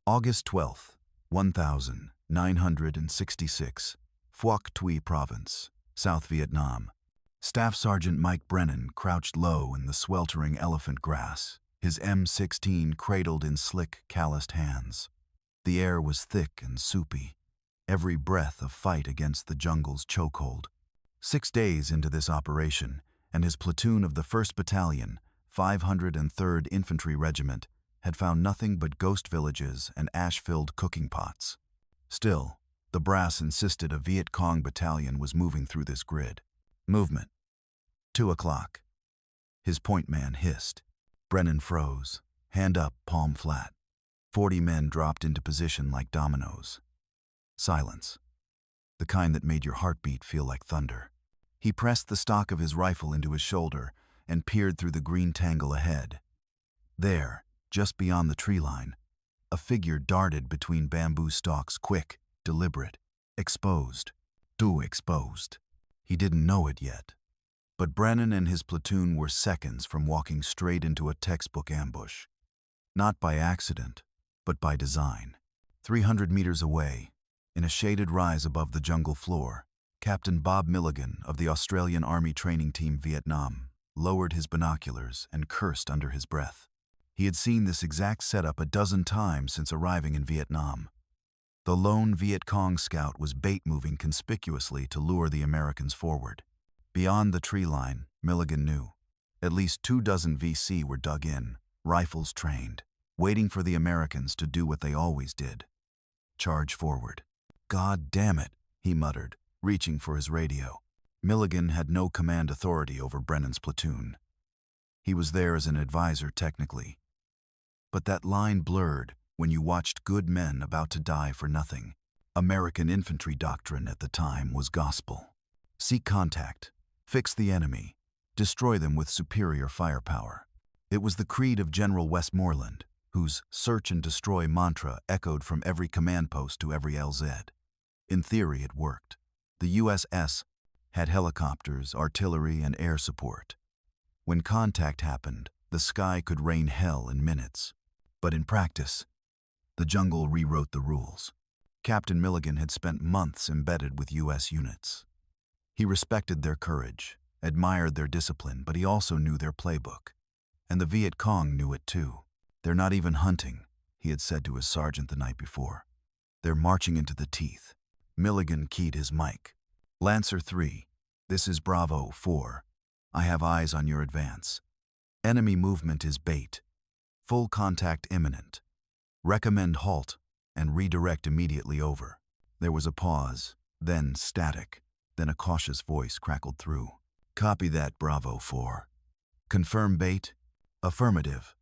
August 12, 1966, Phuoc Tuy Province, South Vietnam. Staff Sergeant Mike Brennan crouched low in the sweltering elephant grass, his M16 cradled in slick, calloused hands. The air was thick and soupy, every breath a fight against the jungle's chokehold. 6 days into this operation, and his platoon of the 1st Battalion, 503rd Infantry Regiment, had found nothing but ghost villages and ash-filled cooking pots. Still, the brass insisted a Viet Cong battalion was moving through this grid. Movement. 2 o'clock. His point man hissed. Brennan froze, hand up, palm flat. 40 men dropped into position like dominoes. Silence. The kind that made your heartbeat feel like thunder. He pressed the stock of his rifle into his shoulder and peered through the green tangle ahead. There, just beyond the tree line, a figure darted between bamboo stalks, quick, deliberate, exposed. Too exposed. He didn't know it yet. But Brennan and his platoon were seconds from walking straight into a textbook ambush. Not by accident, but by design. 300 meters away, in a shaded rise above the jungle floor, Captain Bob Milligan of the Australian Army Training Team Vietnam lowered his binoculars and cursed under his breath. He had seen this exact setup a dozen times since arriving in Vietnam. The lone Viet Cong scout was bait-moving conspicuously to lure the Americans forward. Beyond the tree line, Milligan knew. At least 24 VC were dug in, rifles trained, waiting for the Americans to do what they always did. Charge forward. "God damn it," he muttered, reaching for his radio. Milligan had no command authority over Brennan's platoon. He was there as an advisor technically. But that line blurred when you watched good men about to die for nothing. American infantry doctrine at the time was gospel. Seek contact, fix the enemy, destroy them with superior firepower. It was the creed of General Westmoreland, whose search and destroy mantra echoed from every command post to every LZ. In theory, it worked. The USS had helicopters, artillery, and air support. When contact happened, the sky could rain hell in minutes. But in practice, the jungle rewrote the rules. Captain Milligan had spent months embedded with U.S. units. He respected their courage, admired their discipline, but he also knew their playbook. And the Viet Cong knew it too. "They're not even hunting," he had said to his sergeant the night before. "They're marching into the teeth." Milligan keyed his mic. "Lancer 3, this is Bravo 4. I have eyes on your advance. Enemy movement is bait. Full contact imminent. Recommend halt and redirect immediately over." There was a pause, then static, then a cautious voice crackled through. "Copy that, Bravo 4. Confirm bait? Affirmative.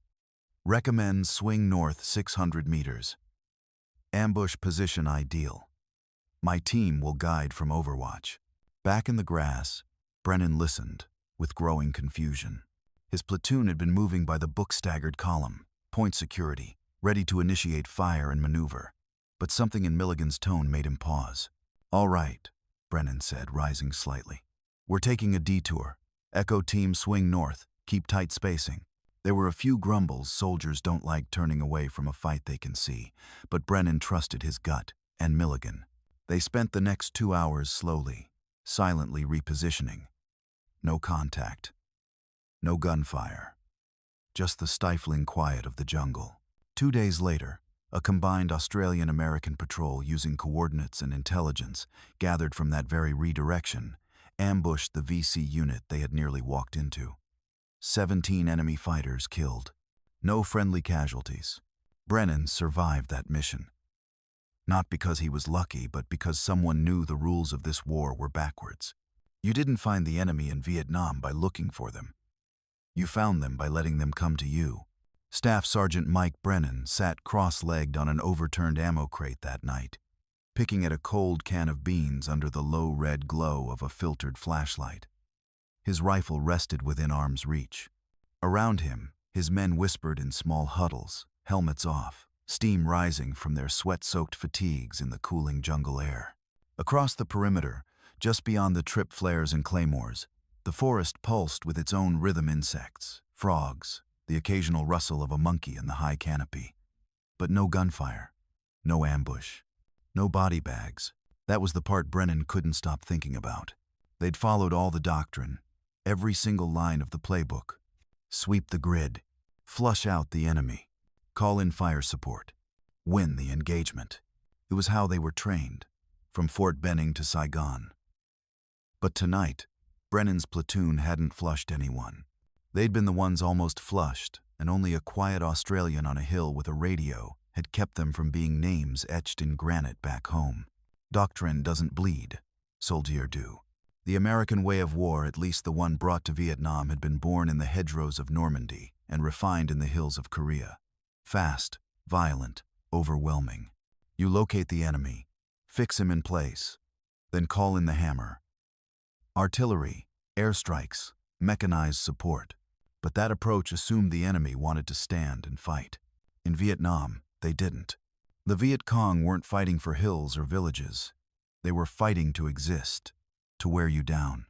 Recommend swing north 600 meters. Ambush position ideal. My team will guide from overwatch." Back in the grass, Brennan listened, with growing confusion. His platoon had been moving by the book-staggered column, point security, ready to initiate fire and maneuver. But something in Milligan's tone made him pause. "All right," Brennan said, rising slightly. "We're taking a detour. Echo team swing north, keep tight spacing." There were a few grumbles. Soldiers don't like turning away from a fight they can see, but Brennan trusted his gut and Milligan. They spent the next 2 hours slowly, silently repositioning. No contact. No gunfire. Just the stifling quiet of the jungle. 2 days later, a combined Australian-American patrol using coordinates and intelligence gathered from that very redirection ambushed the VC unit they had nearly walked into. 17 enemy fighters killed. No friendly casualties. Brennan survived that mission. Not because he was lucky, but because someone knew the rules of this war were backwards. You didn't find the enemy in Vietnam by looking for them. You found them by letting them come to you. Staff Sergeant Mike Brennan sat cross-legged on an overturned ammo crate that night, picking at a cold can of beans under the low red glow of a filtered flashlight. His rifle rested within arm's reach. Around him, his men whispered in small huddles, helmets off, steam rising from their sweat-soaked fatigues in the cooling jungle air. Across the perimeter, just beyond the trip flares and claymores, the forest pulsed with its own rhythm: insects, frogs, the occasional rustle of a monkey in the high canopy. But no gunfire, No ambush. No body bags. That was the part Brennan couldn't stop thinking about. They'd followed all the doctrine, every single line of the playbook. Sweep the grid. Flush out the enemy. Call in fire support. Win the engagement. It was how they were trained, from Fort Benning to Saigon. But tonight, Brennan's platoon hadn't flushed anyone. They'd been the ones almost flushed, and only a quiet Australian on a hill with a radio had kept them from being names etched in granite back home. Doctrine doesn't bleed. Soldiers do. The American way of war, at least the one brought to Vietnam, had been born in the hedgerows of Normandy and refined in the hills of Korea. Fast, violent, overwhelming. You locate the enemy, fix him in place, then call in the hammer. Artillery, airstrikes, mechanized support. But that approach assumed the enemy wanted to stand and fight. In Vietnam, they didn't. The Viet Cong weren't fighting for hills or villages. They were fighting to exist, to wear you down.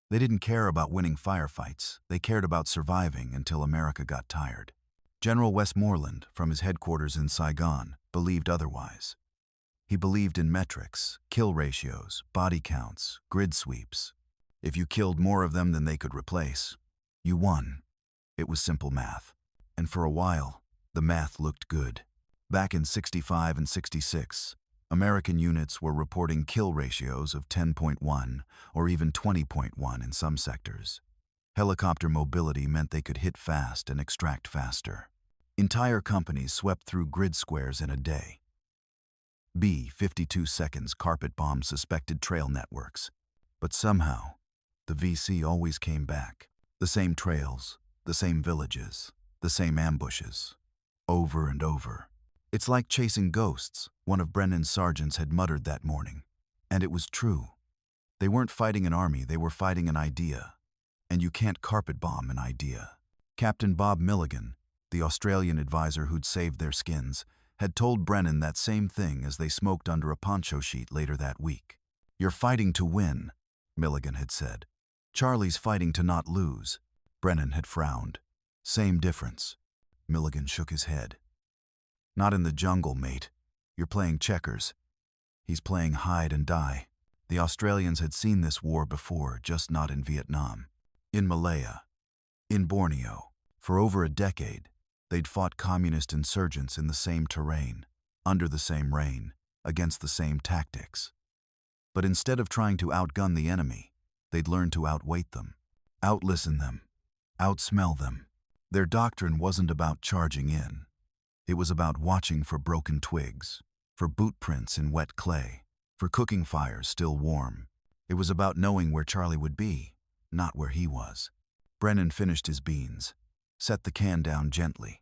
They didn't care about winning firefights. They cared about surviving until America got tired. General Westmoreland, from his headquarters in Saigon, believed otherwise. He believed in metrics, kill ratios, body counts, grid sweeps. If you killed more of them than they could replace, you won. It was simple math. And for a while, the math looked good. Back in 65 and 66, American units were reporting kill ratios of 10.1 or even 20.1 in some sectors. Helicopter mobility meant they could hit fast and extract faster. Entire companies swept through grid squares in a day. 52 seconds carpet bombed suspected trail networks. But somehow, the VC always came back. The same trails, the same villages, the same ambushes. Over and over. It's like chasing ghosts, one of Brennan's sergeants had muttered that morning. And it was true. They weren't fighting an army, they were fighting an idea. And you can't carpet bomb an idea. Captain Bob Milligan, the Australian advisor who'd saved their skins, had told Brennan that same thing as they smoked under a poncho sheet later that week. "You're fighting to win," Milligan had said. "Charlie's fighting to not lose." Brennan had frowned. "Same difference." Milligan shook his head. "Not in the jungle, mate. You're playing checkers. He's playing hide and die." The Australians had seen this war before, just not in Vietnam. In Malaya. In Borneo. For over a decade, they'd fought communist insurgents in the same terrain, under the same rain, against the same tactics. But instead of trying to outgun the enemy, they'd learned to outweight them, outlisten them, outsmell them. Their doctrine wasn't about charging in. It was about watching for broken twigs, for boot prints in wet clay, for cooking fires still warm. It was about knowing where Charlie would be, not where he was. Brennan finished his beans, set the can down gently,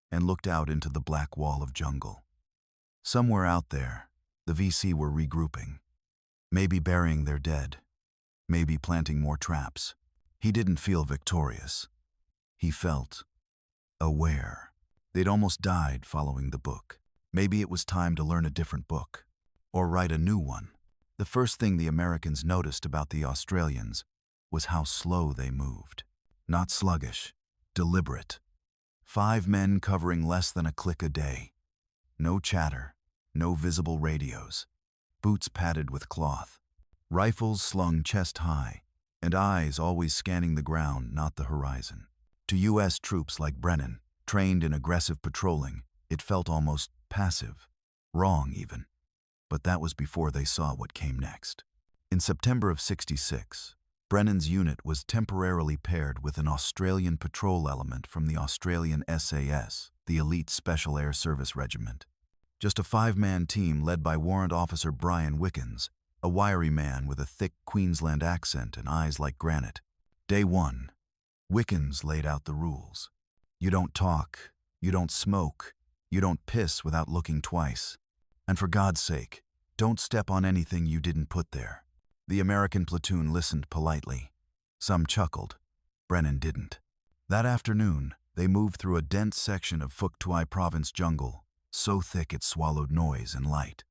and looked out into the black wall of jungle. Somewhere out there, the VC were regrouping, maybe burying their dead, maybe planting more traps. He didn't feel victorious. He felt aware. They'd almost died following the book. Maybe it was time to learn a different book, or write a new one. The first thing the Americans noticed about the Australians was how slow they moved. Not sluggish, deliberate. 5 men covering less than a click a day. No chatter, no visible radios. Boots padded with cloth. Rifles slung chest high, and eyes always scanning the ground, not the horizon. To U.S. troops like Brennan, trained in aggressive patrolling, it felt almost passive, wrong even. But that was before they saw what came next. In September of '66, Brennan's unit was temporarily paired with an Australian patrol element from the Australian SAS, the elite Special Air Service Regiment. Just a 5-man team led by Warrant Officer Brian Wickens, a wiry man with a thick Queensland accent and eyes like granite. Day 1, Wickens laid out the rules. You don't talk, you don't smoke, you don't piss without looking twice. And for God's sake, don't step on anything you didn't put there. The American platoon listened politely. Some chuckled. Brennan didn't. That afternoon, they moved through a dense section of Phuoc Tuy Province jungle, so thick it swallowed noise and light.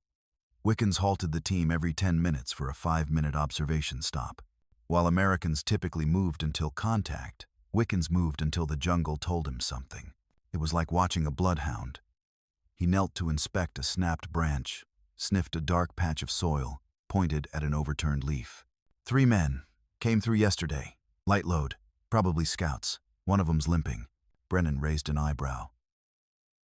Wickens halted the team every 10 minutes for a 5-minute observation stop. While Americans typically moved until contact, Wickens moved until the jungle told him something. It was like watching a bloodhound. He knelt to inspect a snapped branch, sniffed a dark patch of soil, pointed at an overturned leaf. 3 men. Came through yesterday. Light load. Probably scouts. One of 'em's limping. Brennan raised an eyebrow.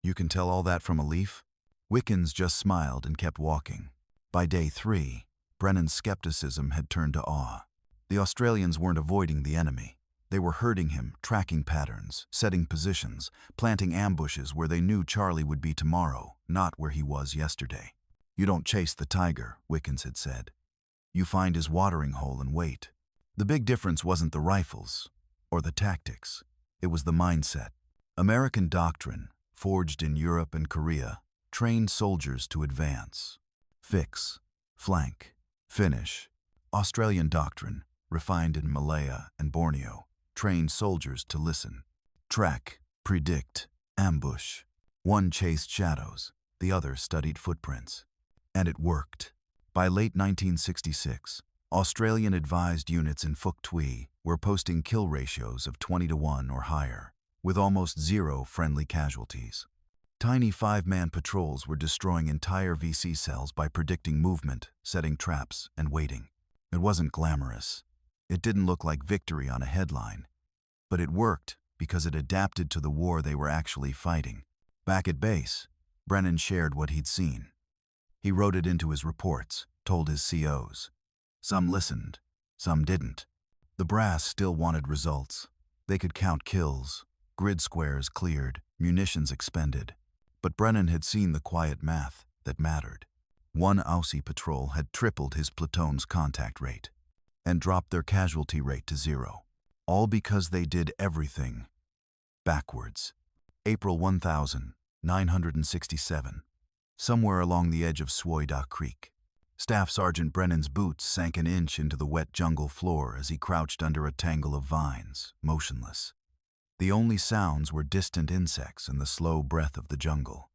You can tell all that from a leaf? Wickens just smiled and kept walking. By day 3, Brennan's skepticism had turned to awe. The Australians weren't avoiding the enemy. They were herding him, tracking patterns, setting positions, planting ambushes where they knew Charlie would be tomorrow, not where he was yesterday. You don't chase the tiger, Wickens had said. You find his watering hole and wait. The big difference wasn't the rifles or the tactics. It was the mindset. American doctrine, forged in Europe and Korea, trained soldiers to advance. Fix, flank, finish. Australian doctrine, refined in Malaya and Borneo, trained soldiers to listen. Track, predict, ambush. One chased shadows, the other studied footprints. And it worked. By late 1966, Australian advised units in Phuoc Tuy were posting kill ratios of 20-1 or higher, with almost 0 friendly casualties. Tiny 5-man patrols were destroying entire VC cells by predicting movement, setting traps, and waiting. It wasn't glamorous. It didn't look like victory on a headline. But it worked because it adapted to the war they were actually fighting. Back at base, Brennan shared what he'd seen. He wrote it into his reports, told his COs. Some listened, some didn't. The brass still wanted results. They could count kills, grid squares cleared, munitions expended. But Brennan had seen the quiet math that mattered. One Aussie patrol had tripled his platoon's contact rate and dropped their casualty rate to 0. All because they did everything backwards. April 1967. Somewhere along the edge of Phuoc Tuy Creek, Staff Sergeant Brennan's boots sank an inch into the wet jungle floor as he crouched under a tangle of vines, motionless. The only sounds were distant insects and the slow breath of the jungle.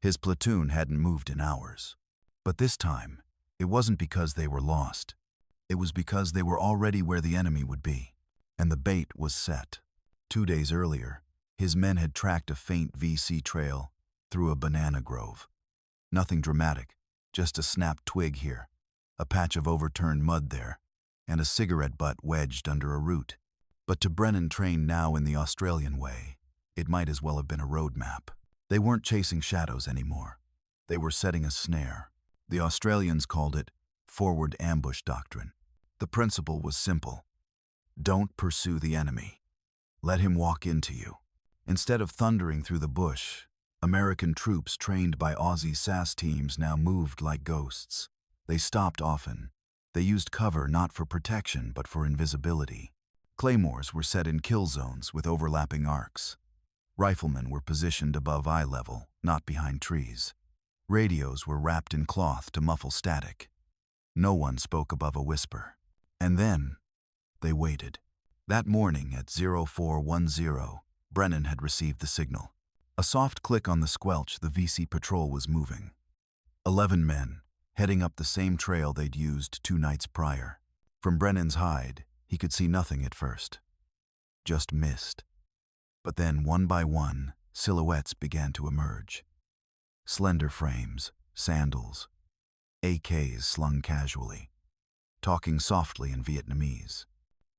His platoon hadn't moved in hours. But this time, it wasn't because they were lost. It was because they were already where the enemy would be. And the bait was set. 2 days earlier, his men had tracked a faint VC trail through a banana grove. Nothing dramatic, just a snapped twig here, a patch of overturned mud there, and a cigarette butt wedged under a root. But to Brennan, trained now in the Australian way, it might as well have been a road map. They weren't chasing shadows anymore. They were setting a snare. The Australians called it forward ambush doctrine. The principle was simple. Don't pursue the enemy. Let him walk into you. Instead of thundering through the bush, American troops trained by Aussie SAS teams now moved like ghosts. They stopped often. They used cover not for protection but for invisibility. Claymores were set in kill zones with overlapping arcs. Riflemen were positioned above eye level, not behind trees. Radios were wrapped in cloth to muffle static. No one spoke above a whisper. And then, they waited. That morning at 0410, Brennan had received the signal. A soft click on the squelch, the VC patrol was moving. 11 men, heading up the same trail they'd used 2 nights prior. From Brennan's hide, he could see nothing at first. Just mist. But then, one by one, silhouettes began to emerge. Slender frames, sandals, AKs slung casually, talking softly in Vietnamese.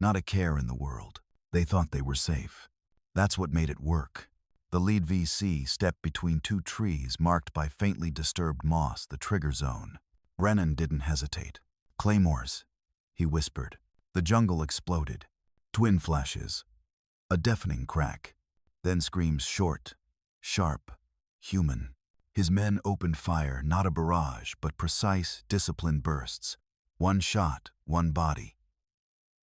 Not a care in the world. They thought they were safe. That's what made it work. The lead VC stepped between 2 trees marked by faintly disturbed moss, the trigger zone. Brennan didn't hesitate. Claymores, he whispered. The jungle exploded. Twin flashes. A deafening crack. Then screams, short, sharp, human. His men opened fire, not a barrage, but precise, disciplined bursts. 1 shot, 1 body.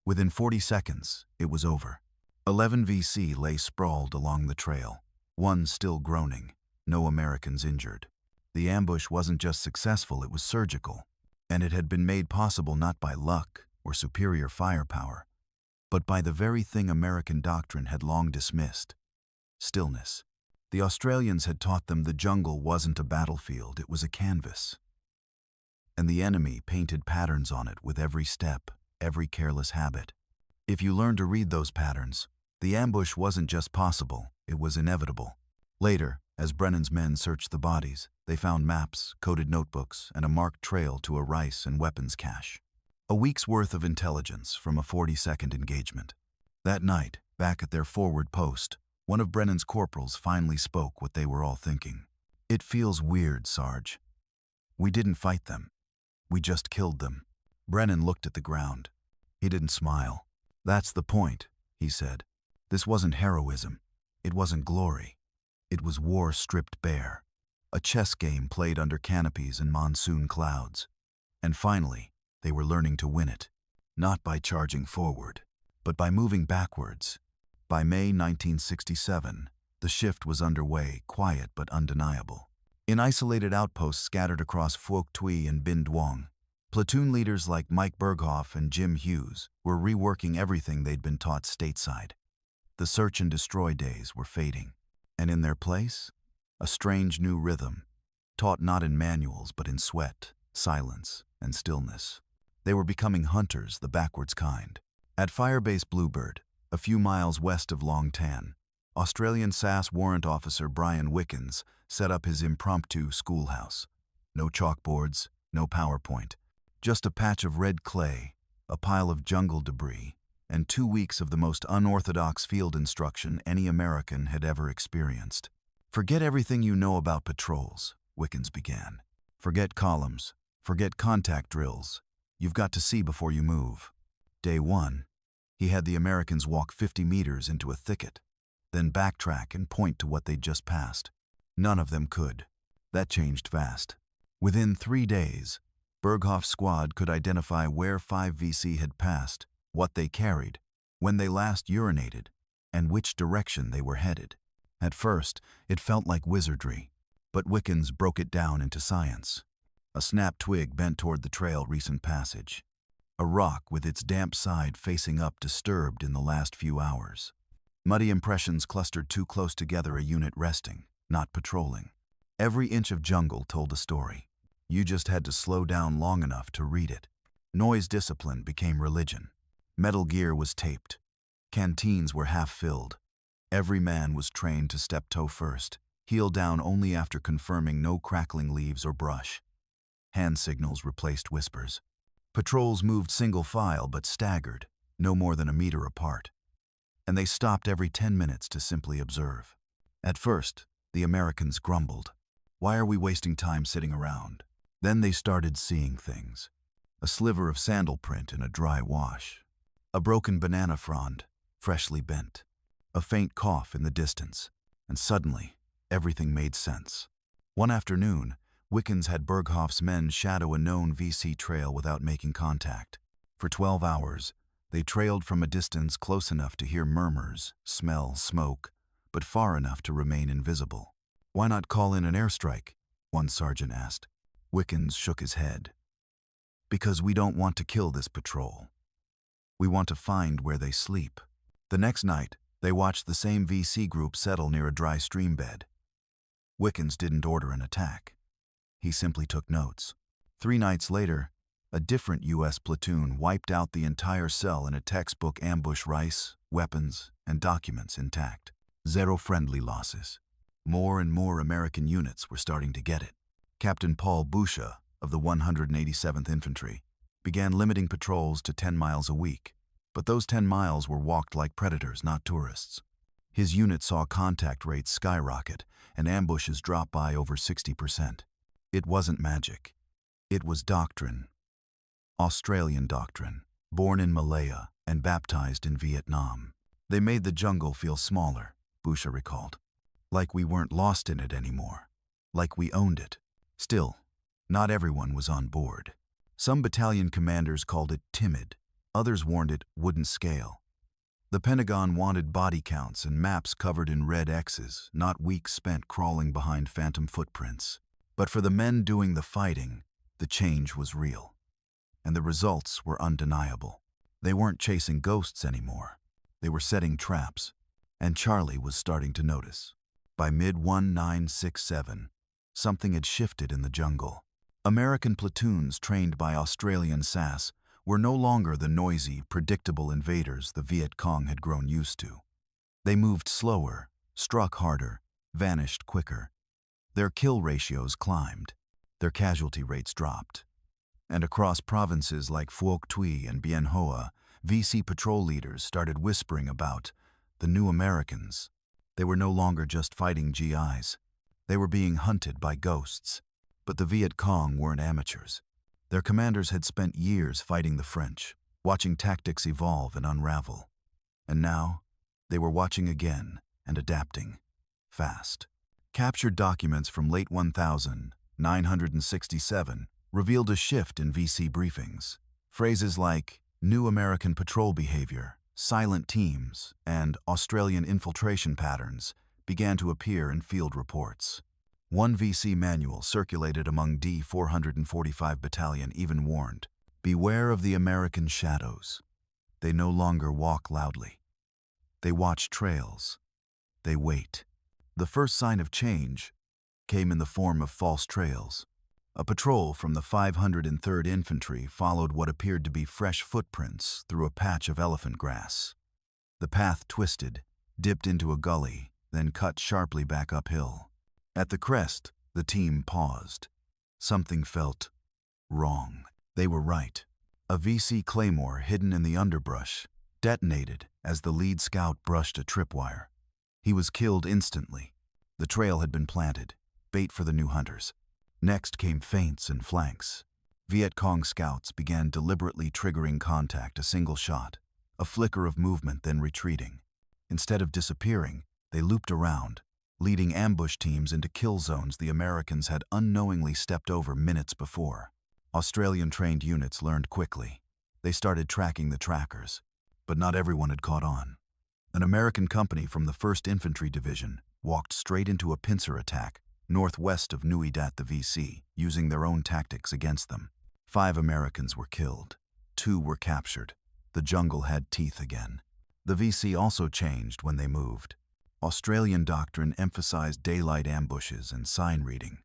Within 40 seconds, it was over. 11 VC lay sprawled along the trail. 1 still groaning. No Americans injured. The ambush wasn't just successful, it was surgical. And it had been made possible not by luck or superior firepower, but by the very thing American doctrine had long dismissed: stillness. The Australians had taught them the jungle wasn't a battlefield, it was a canvas. And the enemy painted patterns on it with every step, every careless habit. If you learned to read those patterns, the ambush wasn't just possible, it was inevitable. Later, As Brennan's men searched the bodies, they found maps, coded notebooks, and a marked trail to a rice and weapons cache. A week's worth of intelligence from a 40-second engagement. That night, back at their forward post, one of Brennan's corporals finally spoke what they were all thinking. "It feels weird, Sarge. We didn't fight them. We just killed them." Brennan looked at the ground. He didn't smile. "That's the point," he said. "This wasn't heroism. It wasn't glory. It was war stripped bare. A chess game played under canopies and monsoon clouds. And finally, they were learning to win it. Not by charging forward, but by moving backwards. By May 1967, the shift was underway, quiet but undeniable. In isolated outposts scattered across Phuoc Tuy and Binh Duong, platoon leaders like Mike Berghoff and Jim Hughes were reworking everything they'd been taught stateside. The search and destroy days were fading. And in their place, a strange new rhythm, taught not in manuals but in sweat, silence, and stillness. They were becoming hunters, the backwards kind. At Firebase Bluebird, a few miles west of Long Tan, Australian SAS warrant officer Brian Wickens set up his impromptu schoolhouse. No chalkboards, no PowerPoint, just a patch of red clay, a pile of jungle debris, and 2 weeks of the most unorthodox field instruction any American had ever experienced. "Forget everything you know about patrols," Wickens began. "Forget columns. Forget contact drills. You've got to see before you move." Day 1, he had the Americans walk 50 meters into a thicket, then backtrack and point to what they'd just passed. None of them could. That changed fast. Within 3 days, Berghoff's squad could identify where 5VC had passed, what they carried, when they last urinated, and which direction they were headed. At first, it felt like wizardry, but Wickens broke it down into science. A snapped twig bent toward the trail recent passage. A rock with its damp side facing up disturbed in the last few hours. Muddy impressions clustered too close together, a unit resting, not patrolling. Every inch of jungle told a story. You just had to slow down long enough to read it. Noise discipline became religion. Metal gear was taped. Canteens were half filled. Every man was trained to step toe first, heel down only after confirming no crackling leaves or brush. Hand signals replaced whispers. Patrols moved single file but staggered, no more than a meter apart. And they stopped every 10 minutes to simply observe. At first, the Americans grumbled. "Why are we wasting time sitting around?" Then they started seeing things. A sliver of sandal print in a dry wash. A broken banana frond, freshly bent. A faint cough in the distance. And suddenly, everything made sense. One afternoon, Wickens had Berghoff's men shadow a known VC trail without making contact. For 12 hours, they trailed from a distance close enough to hear murmurs, smell smoke, but far enough to remain invisible. "Why not call in an airstrike?" one sergeant asked. Wickens shook his head. "Because we don't want to kill this patrol. We want to find where they sleep." The next night, they watched the same VC group settle near a dry stream bed. Wickens didn't order an attack. He simply took notes. 3 nights later, a different U.S. platoon wiped out the entire cell in a textbook ambush, rice, weapons, and documents intact. Zero friendly losses. More and more American units were starting to get it. Captain Paul Boucher of the 187th Infantry began limiting patrols to 10 miles a week, but those 10 miles were walked like predators, not tourists. His unit saw contact rates skyrocket and ambushes drop by over 60%. It wasn't magic. It was doctrine. Australian doctrine, born in Malaya and baptized in Vietnam. They made the jungle feel smaller, Boucher recalled. Like we weren't lost in it anymore. Like we owned it. Still, not everyone was on board. Some battalion commanders called it timid. Others warned it wouldn't scale. The Pentagon wanted body counts and maps covered in red X's, not weeks spent crawling behind phantom footprints. But for the men doing the fighting, the change was real. And the results were undeniable. They weren't chasing ghosts anymore. They were setting traps. And Charlie was starting to notice. By mid-1967, something had shifted in the jungle. American platoons trained by Australian SAS were no longer the noisy, predictable invaders the Viet Cong had grown used to. They moved slower, struck harder, vanished quicker. Their kill ratios climbed. Their casualty rates dropped. And across provinces like Phuoc Tuy and Bien Hoa, VC patrol leaders started whispering about the new Americans. They were no longer just fighting GIs. They were being hunted by ghosts. But the Viet Cong weren't amateurs. Their commanders had spent years fighting the French, watching tactics evolve and unravel. And now, they were watching again and adapting. Fast. Captured documents from late 1967 revealed a shift in VC briefings. Phrases like new American patrol behavior, silent teams, and Australian infiltration patterns began to appear in field reports. One VC manual circulated among D-445 Battalion even warned, "Beware of the American shadows. They no longer walk loudly. They watch trails. They wait." The first sign of change came in the form of false trails. A patrol from the 503rd Infantry followed what appeared to be fresh footprints through a patch of elephant grass. The path twisted, dipped into a gully, then cut sharply back uphill. At the crest, the team paused. Something felt wrong. They were right. A VC claymore hidden in the underbrush detonated as the lead scout brushed a tripwire. He was killed instantly. The trail had been planted, bait for the new hunters. Next came feints and flanks. Viet Cong scouts began deliberately triggering contact, a single shot, a flicker of movement, then retreating. Instead of disappearing, they looped around, leading ambush teams into kill zones the Americans had unknowingly stepped over minutes before. Australian-trained units learned quickly. They started tracking the trackers, but not everyone had caught on. An American company from the 1st Infantry Division walked straight into a pincer attack northwest of Nui Dat, the VC, using their own tactics against them. 5 Americans were killed. 2 were captured. The jungle had teeth again. The VC also changed when they moved. Australian doctrine emphasized daylight ambushes and sign reading.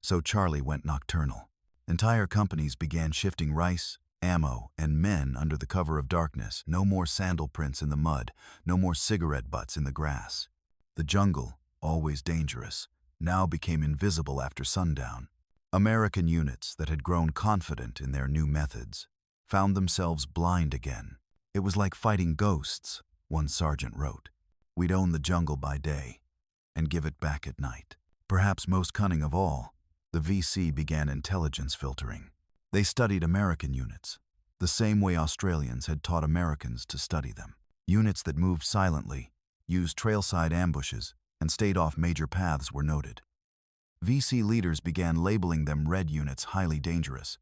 So Charlie went nocturnal. Entire companies began shifting rice, ammo, and men under the cover of darkness. No more sandal prints in the mud, no more cigarette butts in the grass. The jungle, always dangerous, now became invisible after sundown. American units that had grown confident in their new methods found themselves blind again. It was like fighting ghosts, one sergeant wrote. We'd own the jungle by day and give it back at night. Perhaps most cunning of all, the VC began intelligence filtering. They studied American units, the same way Australians had taught Americans to study them. Units that moved silently, used trailside ambushes, and stayed off major paths were noted. VC leaders began labeling them red units, highly dangerous.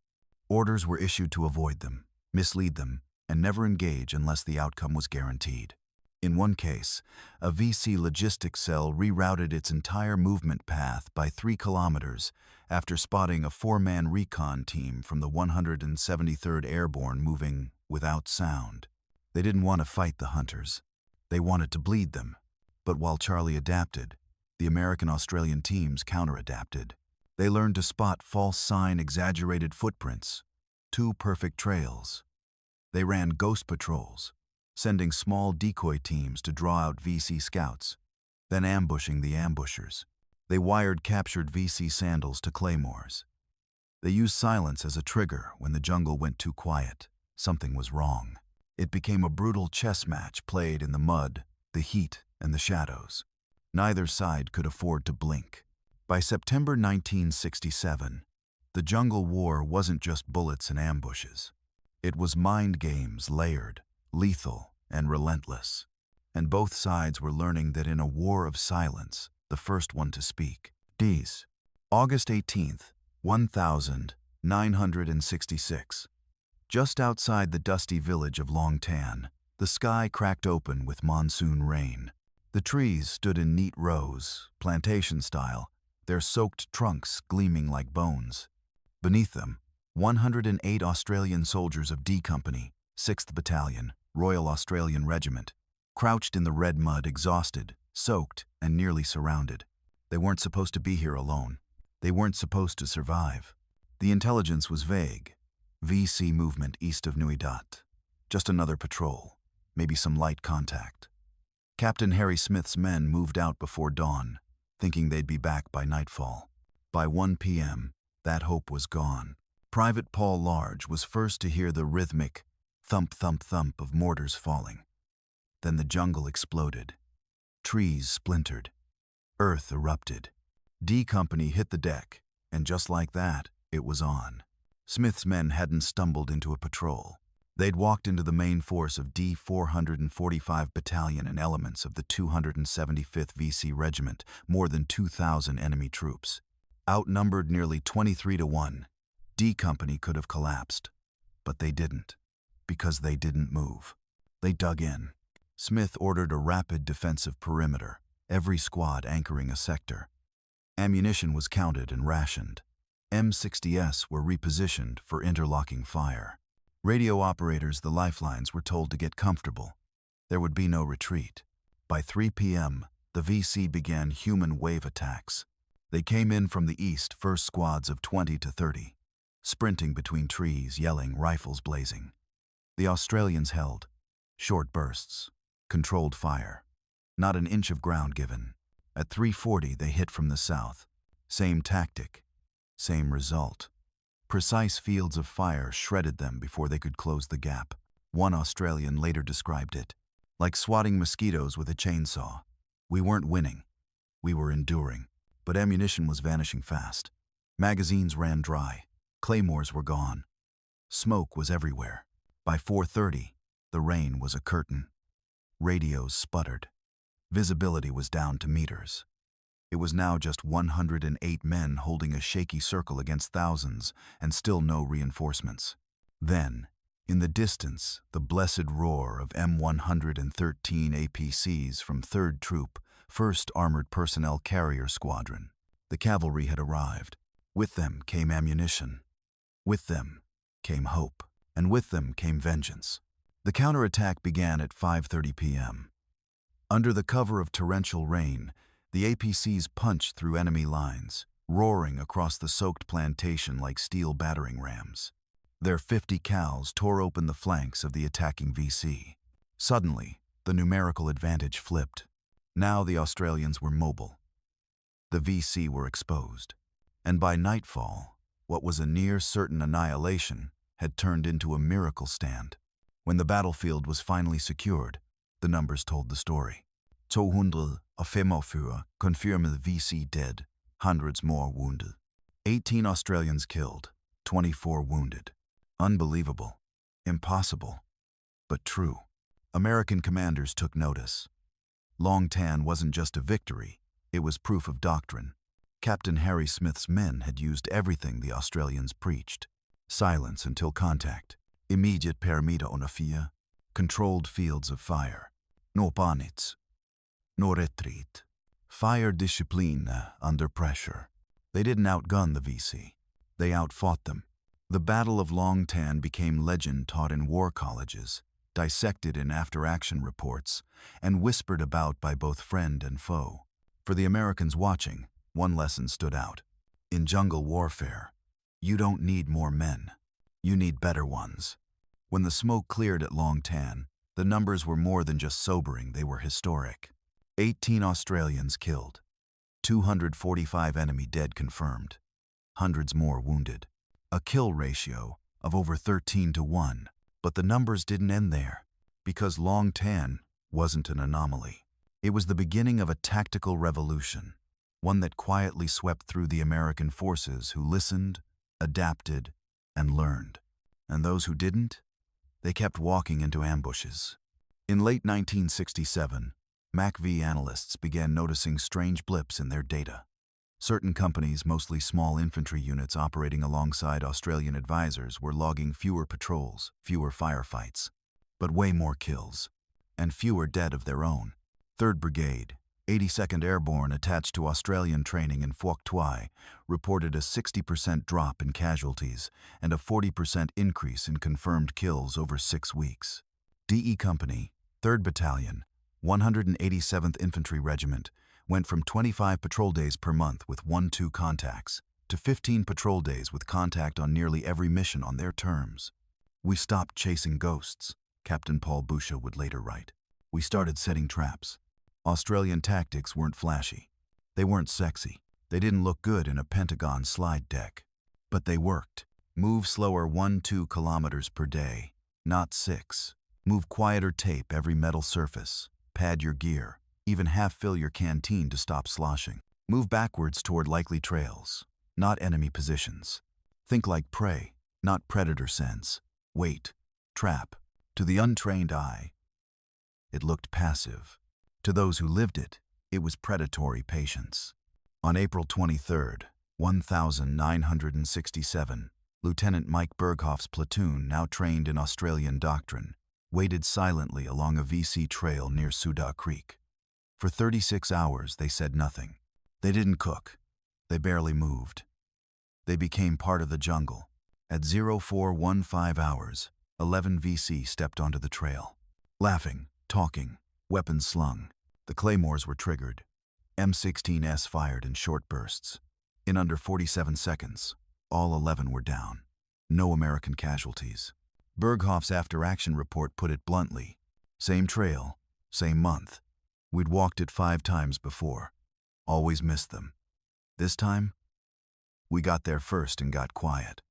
Orders were issued to avoid them, mislead them, and never engage unless the outcome was guaranteed. In one case, a VC logistics cell rerouted its entire movement path by 3 kilometers after spotting a 4-man recon team from the 173rd Airborne moving without sound. They didn't want to fight the hunters. They wanted to bleed them. But while Charlie adapted, the American-Australian teams counter-adapted. They learned to spot false sign, exaggerated footprints, too perfect trails. They ran ghost patrols, sending small decoy teams to draw out VC scouts, then ambushing the ambushers. They wired captured VC sandals to claymores. They used silence as a trigger when the jungle went too quiet. Something was wrong. It became a brutal chess match played in the mud, the heat, and the shadows. Neither side could afford to blink. By September 1967, the jungle war wasn't just bullets and ambushes. It was mind games, layered, lethal, and relentless. And both sides were learning that in a war of silence, the first one to speak. D's. August 18th, 1966. Just outside the dusty village of Long Tan, the sky cracked open with monsoon rain. The trees stood in neat rows, plantation style, their soaked trunks gleaming like bones. Beneath them, 108 Australian soldiers of D Company, 6th Battalion, Royal Australian Regiment, crouched in the red mud, exhausted, soaked, and nearly surrounded. They weren't supposed to be here alone. They weren't supposed to survive. The intelligence was vague. VC movement east of Nui Dat. Just another patrol, maybe some light contact. Captain Harry Smith's men moved out before dawn, thinking they'd be back by nightfall. By 1 p.m., that hope was gone. Private Paul Large was first to hear the rhythmic thump, thump, thump of mortars falling. Then the jungle exploded. Trees splintered. Earth erupted. D Company hit the deck, and just like that, it was on. Smith's men hadn't stumbled into a patrol. They'd walked into the main force of D 445 Battalion and elements of the 275th VC Regiment, more than 2,000 enemy troops. Outnumbered nearly 23 to 1, D Company could have collapsed. But they didn't, because they didn't move. They dug in. Smith ordered a rapid defensive perimeter, every squad anchoring a sector. Ammunition was counted and rationed. M60s were repositioned for interlocking fire. Radio operators, the lifelines, were told to get comfortable. There would be no retreat. By 3 p.m., the VC began human wave attacks. They came in from the east, first squads of 20 to 30, sprinting between trees, yelling, rifles blazing. The Australians held. Short bursts. Controlled fire. Not an inch of ground given. At 3:40, they hit from the south. Same tactic. Same result. Precise fields of fire shredded them before they could close the gap. One Australian later described it like swatting mosquitoes with a chainsaw. We weren't winning. We were enduring. But ammunition was vanishing fast. Magazines ran dry. Claymores were gone. Smoke was everywhere. By 4:30, the rain was a curtain. Radios sputtered. Visibility was down to meters. It was now just 108 men holding a shaky circle against thousands, and still no reinforcements. Then, in the distance, the blessed roar of M113 APCs from 3rd Troop, 1st Armored Personnel Carrier Squadron. The cavalry had arrived. With them came ammunition. With them came hope. And with them came vengeance. The counterattack began at 5:30 p.m. Under the cover of torrential rain, the APCs punched through enemy lines, roaring across the soaked plantation like steel battering rams. Their 50 cals tore open the flanks of the attacking VC. Suddenly, the numerical advantage flipped. Now the Australians were mobile. The VC were exposed. And by nightfall, what was a near certain annihilation had turned into a miracle stand. When the battlefield was finally secured, the numbers told the story. 245 confirmed VC dead, hundreds more wounded. 18 Australians killed, 24 wounded. Unbelievable. Impossible. But true. American commanders took notice. Long Tan wasn't just a victory, it was proof of doctrine. Captain Harry Smith's men had used everything the Australians preached. Silence until contact. Immediate permita on a fia. Controlled fields of fire. No panits. No retreat. Fire discipline under pressure. They didn't outgun the VC. They outfought them. The Battle of Long Tan became legend taught in war colleges, dissected in after-action reports, and whispered about by both friend and foe. For the Americans watching, one lesson stood out. In jungle warfare, you don't need more men. You need better ones. When the smoke cleared at Long Tan, the numbers were more than just sobering, they were historic. 18 Australians killed. 245 enemy dead confirmed. Hundreds more wounded. A kill ratio of over 13 to 1. But the numbers didn't end there, because Long Tan wasn't an anomaly. It was the beginning of a tactical revolution, one that quietly swept through the American forces who listened, adapted, and learned. And those who didn't? They kept walking into ambushes. In late 1967, MACV analysts began noticing strange blips in their data. Certain companies, mostly small infantry units operating alongside Australian advisors, were logging fewer patrols, fewer firefights, but way more kills, and fewer dead of their own. 3rd Brigade, 82nd Airborne attached to Australian training in Phuoc Tuy, reported a 60% drop in casualties and a 40% increase in confirmed kills over 6 weeks. DE Company, 3rd Battalion, 187th Infantry Regiment, went from 25 patrol days per month with 1-2 contacts to 15 patrol days with contact on nearly every mission on their terms. We stopped chasing ghosts, Captain Paul Boucher would later write. We started setting traps. Australian tactics weren't flashy. They weren't sexy. They didn't look good in a Pentagon slide deck. But they worked. Move slower 1-2 kilometers per day, not 6. Move quieter, tape every metal surface. Pad your gear. Even half fill your canteen to stop sloshing. Move backwards toward likely trails, not enemy positions. Think like prey, not predator sense. Wait. Trap. To the untrained eye, it looked passive. To those who lived it, it was predatory patience. On April 23, 1967, Lieutenant Mike Berghoff's platoon, now trained in Australian doctrine, waited silently along a VC trail near Suda Creek. For 36 hours, they said nothing. They didn't cook. They barely moved. They became part of the jungle. At 0415 hours, 11 VC stepped onto the trail. Laughing, talking, weapons slung. The claymores were triggered. M16s fired in short bursts. In under 47 seconds, all 11 were down. No American casualties. Berghoff's after-action report put it bluntly. Same trail, same month. We'd walked it 5 times before. Always missed them. This time, we got there first and got quiet.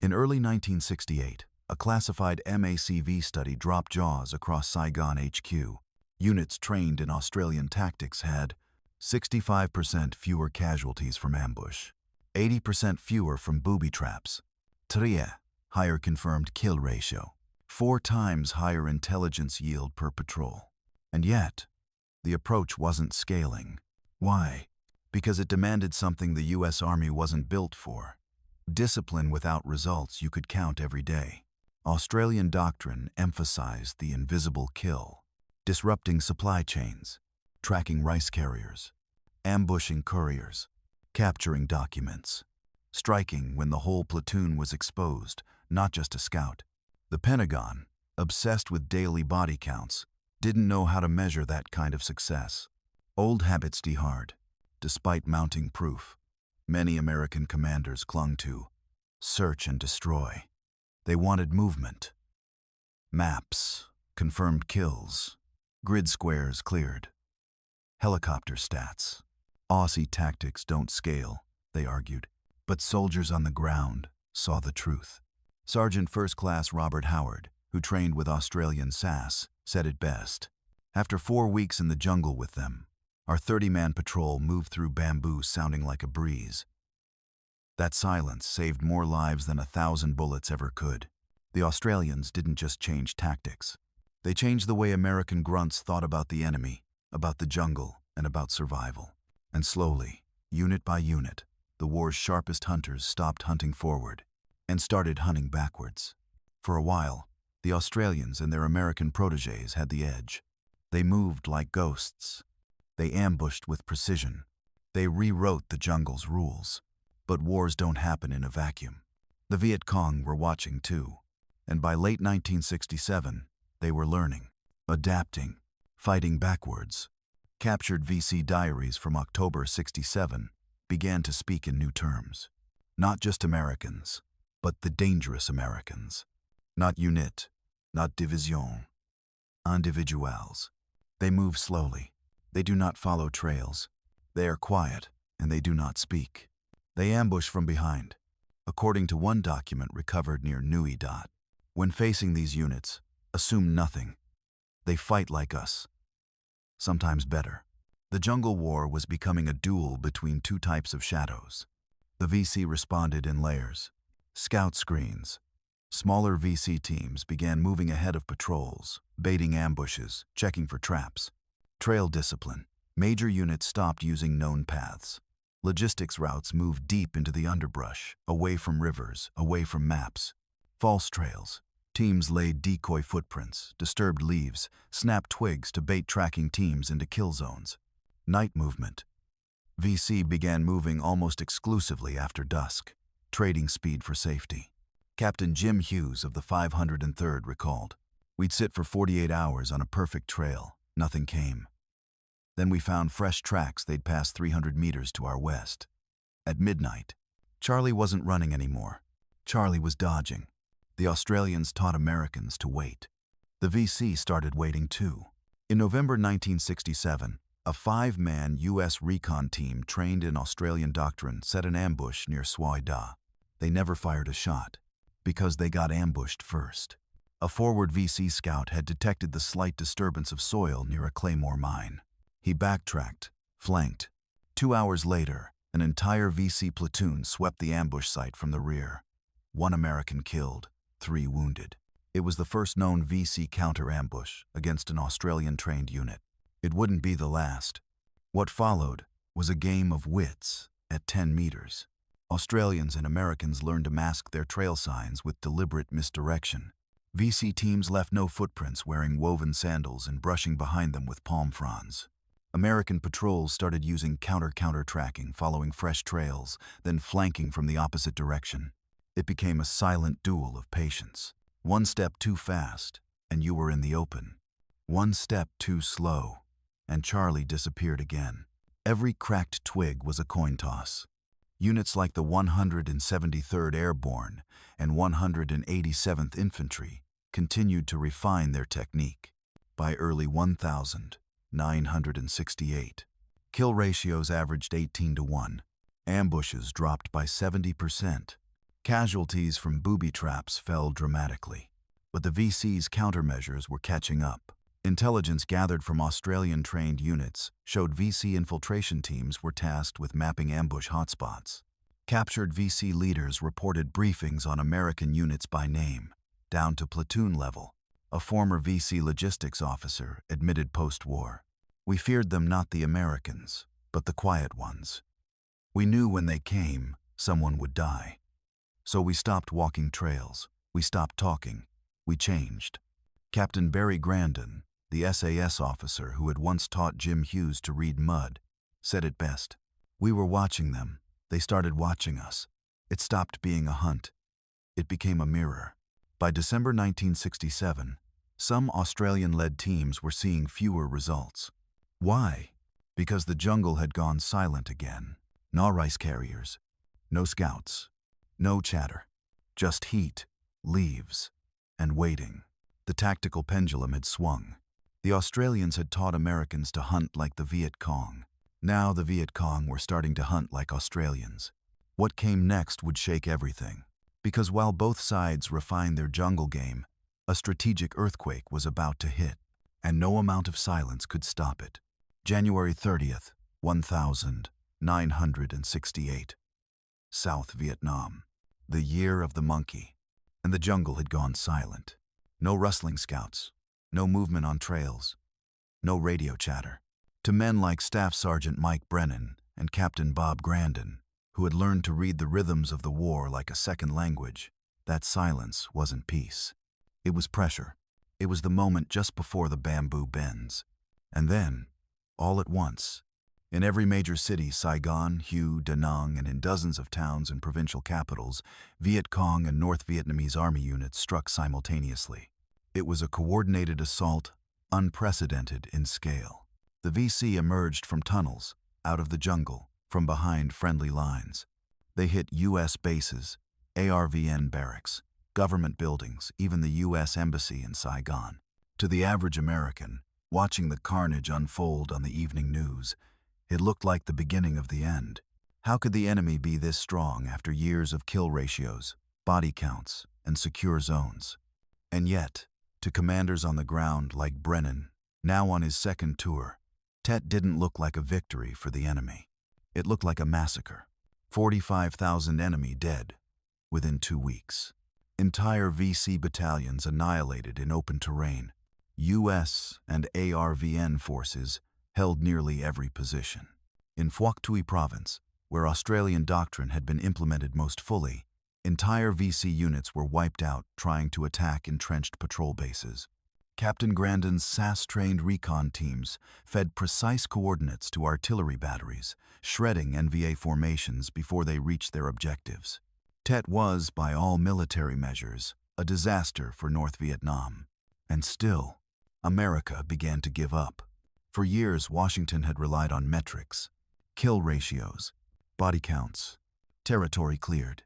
In early 1968, a classified MACV study dropped jaws across Saigon HQ. Units trained in Australian tactics had 65% fewer casualties from ambush, 80% fewer from booby traps, 3 higher confirmed kill ratio, 4 times higher intelligence yield per patrol. And yet, the approach wasn't scaling. Why? Because it demanded something the U.S. Army wasn't built for. Discipline without results you could count every day. Australian doctrine emphasized the invisible kill, disrupting supply chains, tracking rice carriers, ambushing couriers, capturing documents, striking when the whole platoon was exposed, not just a scout. The Pentagon, obsessed with daily body counts, didn't know how to measure that kind of success. Old habits die hard. Despite mounting proof, many American commanders clung to search and destroy. They wanted movement. Maps, confirmed kills, grid squares cleared. Helicopter stats. Aussie tactics don't scale, they argued. But soldiers on the ground saw the truth. Sergeant First Class Robert Howard, who trained with Australian SAS, said it best. After 4 weeks in the jungle with them, our 30-man patrol moved through bamboo sounding like a breeze. That silence saved more lives than 1,000 bullets ever could. The Australians didn't just change tactics. They changed the way American grunts thought about the enemy, about the jungle, and about survival. And slowly, unit by unit, the war's sharpest hunters stopped hunting forward and started hunting backwards. For a while, the Australians and their American protégés had the edge. They moved like ghosts. They ambushed with precision. They rewrote the jungle's rules. But wars don't happen in a vacuum. The Viet Cong were watching too. And by late 1967, they were learning, adapting, fighting backwards. Captured VC diaries from October '67 began to speak in new terms. Not just Americans, but the dangerous Americans. Not unit, not division. Individuals. They move slowly. They do not follow trails. They are quiet, and they do not speak. They ambush from behind. According to one document recovered near Nui Dot, when facing these units, assume nothing. They fight like us. Sometimes better. The jungle war was becoming a duel between 2 types of shadows. The VC responded in layers. Scout screens. Smaller VC teams began moving ahead of patrols, baiting ambushes, checking for traps. Trail discipline. Major units stopped using known paths. Logistics routes moved deep into the underbrush, away from rivers, away from maps. False trails. Teams laid decoy footprints, disturbed leaves, snapped twigs to bait tracking teams into kill zones. Night movement. VC began moving almost exclusively after dusk, trading speed for safety. Captain Jim Hughes of the 503rd recalled, "We'd sit for 48 hours on a perfect trail. Nothing came. Then we found fresh tracks they'd passed 300 meters to our west. At midnight, Charlie wasn't running anymore. Charlie was dodging. The Australians taught Americans to wait. The VC started waiting too. In November 1967, A 5-man U.S. recon team trained in Australian doctrine set an ambush near Phuoc Tuy. They never fired a shot, because they got ambushed first. A forward VC scout had detected the slight disturbance of soil near a claymore mine. He backtracked, flanked. 2 hours later, an entire VC platoon swept the ambush site from the rear. 1 American killed, 3 wounded. It was the first known VC counter-ambush against an Australian-trained unit. It wouldn't be the last. What followed was a game of wits at 10 meters. Australians and Americans learned to mask their trail signs with deliberate misdirection. VC teams left no footprints wearing woven sandals and brushing behind them with palm fronds. American patrols started using counter tracking, following fresh trails, then flanking from the opposite direction. It became a silent duel of patience. 1 step too fast, and you were in the open. 1 step too slow, and Charlie disappeared again. Every cracked twig was a coin toss. Units like the 173rd Airborne and 187th Infantry continued to refine their technique. By early 1968, kill ratios averaged 18-1. Ambushes dropped by 70%. Casualties from booby traps fell dramatically. But the VC's countermeasures were catching up. Intelligence gathered from Australian-trained units showed VC infiltration teams were tasked with mapping ambush hotspots. Captured VC leaders reported briefings on American units by name, down to platoon level. A former VC logistics officer admitted post-war, "We feared them, not the Americans, but the quiet ones. We knew when they came, someone would die. So we stopped walking trails, we stopped talking, we changed." Captain Barry Grandin, the SAS officer who had once taught Jim Hughes to read mud, said it best. "We were watching them, they started watching us. It stopped being a hunt. It became a mirror." By December 1967, some Australian-led teams were seeing fewer results. Why? Because the jungle had gone silent again. No rice carriers, no scouts, no chatter, just heat, leaves, and waiting. The tactical pendulum had swung. The Australians had taught Americans to hunt like the Viet Cong. Now the Viet Cong were starting to hunt like Australians. What came next would shake everything. Because while both sides refined their jungle game, a strategic earthquake was about to hit, and no amount of silence could stop it. January 30th, 1968. South Vietnam. The year of the monkey. And the jungle had gone silent. No rustling scouts, no movement on trails, no radio chatter. To men like Staff Sergeant Mike Brennan and Captain Bob Grandin, who had learned to read the rhythms of the war like a second language, that silence wasn't peace. It was pressure. It was the moment just before the bamboo bends. And then, all at once, in every major city, Saigon, Hue, Da Nang, and in dozens of towns and provincial capitals, Viet Cong and North Vietnamese army units struck simultaneously. It was a coordinated assault, unprecedented in scale. The VC emerged from tunnels, out of the jungle, from behind friendly lines. They hit U.S. bases, ARVN barracks, government buildings, even the U.S. Embassy in Saigon. To the average American, watching the carnage unfold on the evening news, it looked like the beginning of the end. How could the enemy be this strong after years of kill ratios, body counts, and secure zones? And yet, to commanders on the ground like Brennan, now on his second tour, Tet didn't look like a victory for the enemy. It looked like a massacre. 45,000 enemy dead within 2 weeks. Entire VC battalions annihilated in open terrain. U.S. and ARVN forces held nearly every position. In Phuoc Tuy Province, where Australian doctrine had been implemented most fully, entire VC units were wiped out trying to attack entrenched patrol bases. Captain Grandin's SAS-trained recon teams fed precise coordinates to artillery batteries, shredding NVA formations before they reached their objectives. Tet was, by all military measures, a disaster for North Vietnam. And still, America began to give up. For years, Washington had relied on metrics, kill ratios, body counts, territory cleared.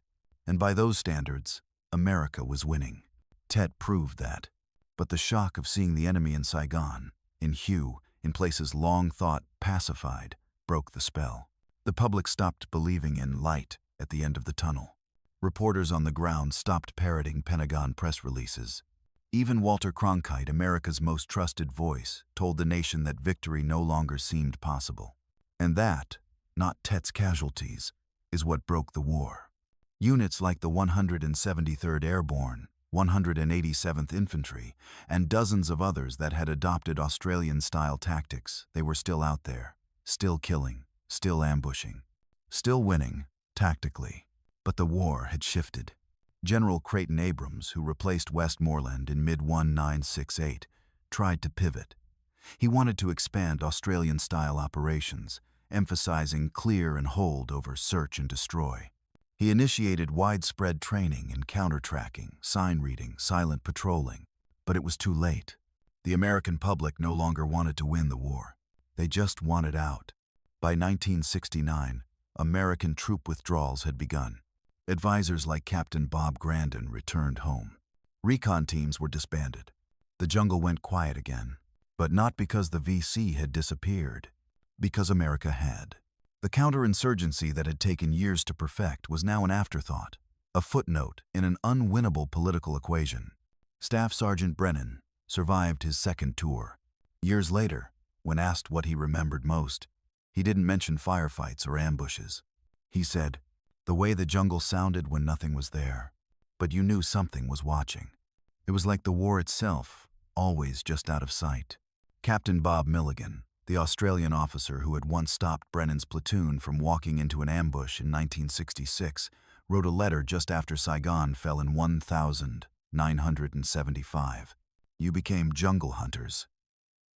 And by those standards, America was winning. Tet proved that. But the shock of seeing the enemy in Saigon, in Hue, in places long thought pacified, broke the spell. The public stopped believing in light at the end of the tunnel. Reporters on the ground stopped parroting Pentagon press releases. Even Walter Cronkite, America's most trusted voice, told the nation that victory no longer seemed possible. And that, not Tet's casualties, is what broke the war. Units like the 173rd Airborne, 187th Infantry, and dozens of others that had adopted Australian-style tactics, they were still out there, still killing, still ambushing, still winning, tactically. But the war had shifted. General Creighton Abrams, who replaced Westmoreland in mid-1968, tried to pivot. He wanted to expand Australian-style operations, emphasizing clear and hold over search and destroy. He initiated widespread training in counter-tracking, sign reading, silent patrolling. But it was too late. The American public no longer wanted to win the war. They just wanted out. By 1969, American troop withdrawals had begun. Advisors like Captain Bob Grandin returned home. Recon teams were disbanded. The jungle went quiet again. But not because the VC had disappeared. Because America had. The counterinsurgency that had taken years to perfect was now an afterthought, a footnote in an unwinnable political equation. Staff Sergeant Brennan survived his second tour. Years later, when asked what he remembered most, he didn't mention firefights or ambushes. He said, "The way the jungle sounded when nothing was there, but you knew something was watching." It was like the war itself, always just out of sight. Captain Bob Milligan, the Australian officer who had once stopped Brennan's platoon from walking into an ambush in 1966, wrote a letter just after Saigon fell in 1975. "You became jungle hunters.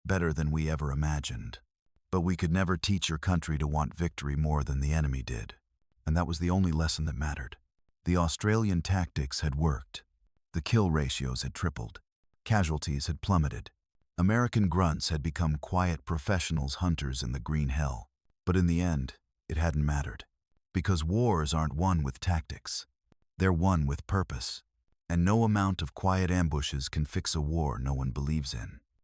Better than we ever imagined. But we could never teach your country to want victory more than the enemy did." And that was the only lesson that mattered. The Australian tactics had worked. The kill ratios had tripled. Casualties had plummeted. American grunts had become quiet professionals hunters in the green hell. But in the end, it hadn't mattered. Because wars aren't won with tactics. They're won with purpose. And no amount of quiet ambushes can fix a war no one believes in.